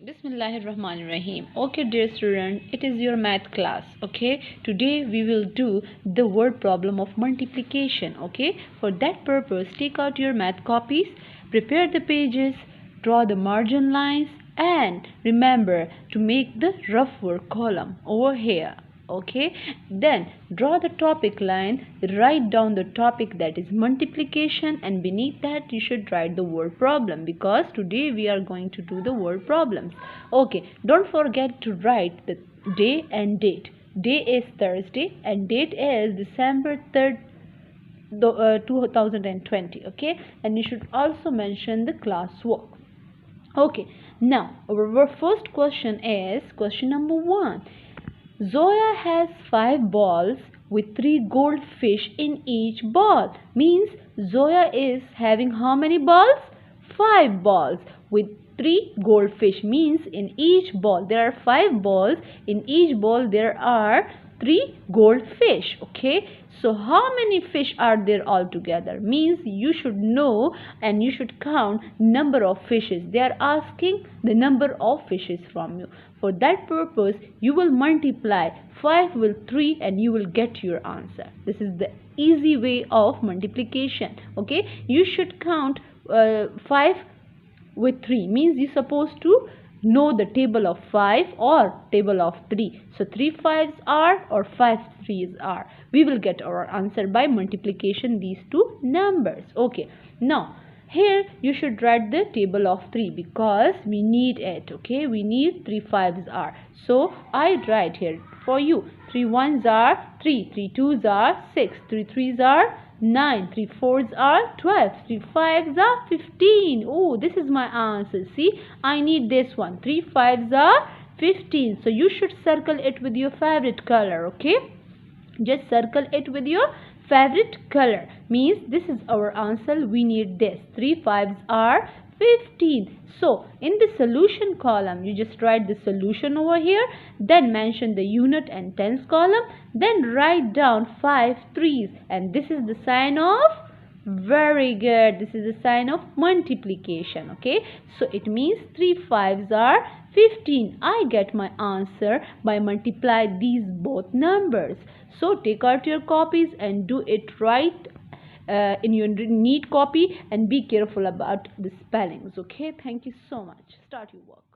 Bismillahirrahmanirrahim. Okay, dear student, it is your math class. Okay, today we will do the word problem of multiplication. Okay, for that purpose, take out your math copies, prepare the pages, draw the margin lines, and remember to make the rough work column over here. Okay, then draw the topic line, write down the topic, that is multiplication, and beneath that you should write the word problem, because today we are going to do the word problems. Okay, don't forget to write the day and date. Day is Thursday and date is December 3rd, 2020. Okay, and you should also mention the class work. Okay, now our first question is question number 1. Zoya has 5 balls with 3 goldfish in each ball. Means Zoya is having how many balls? 5 balls with 3 goldfish. Means in each ball there are 5 balls. In each ball there are 3 goldfish. Okay, so how many fish are there altogether? Means you should know and you should count number of fishes. They are asking the number of fishes from you. For that purpose you will multiply 5 with 3 and you will get your answer. This is the easy way of multiplication. Okay, you should count 5 with 3, means you're supposed to know the table of 5 or table of 3. So 3 5s are or 5 3s are. We will get our answer by multiplication these two numbers. Okay, now here you should write the table of 3 because we need it. Okay, we need 3 5s are. So I write here for you. 3 1s are 3, 3 2s are 6, 3 3s are 9, 3 4s are 12, 3 5s are 15. Oh, this is my answer. See, I need this one. 3 5s are 15. So you should circle it with your favorite color. Okay, just circle it with your favorite color. Means this is our answer. We need this. 3 5s are 15. So in the solution column you just write the solution over here, then mention the unit and tens column, then write down 5 3s, and this is the sign of, very good, this is a sign of multiplication. Okay, so it means 3 5s are 15. I get my answer by multiply these both numbers. So take out your copies and do it right in your neat copy and be careful about the spellings. Okay, thank you so much. Start your work.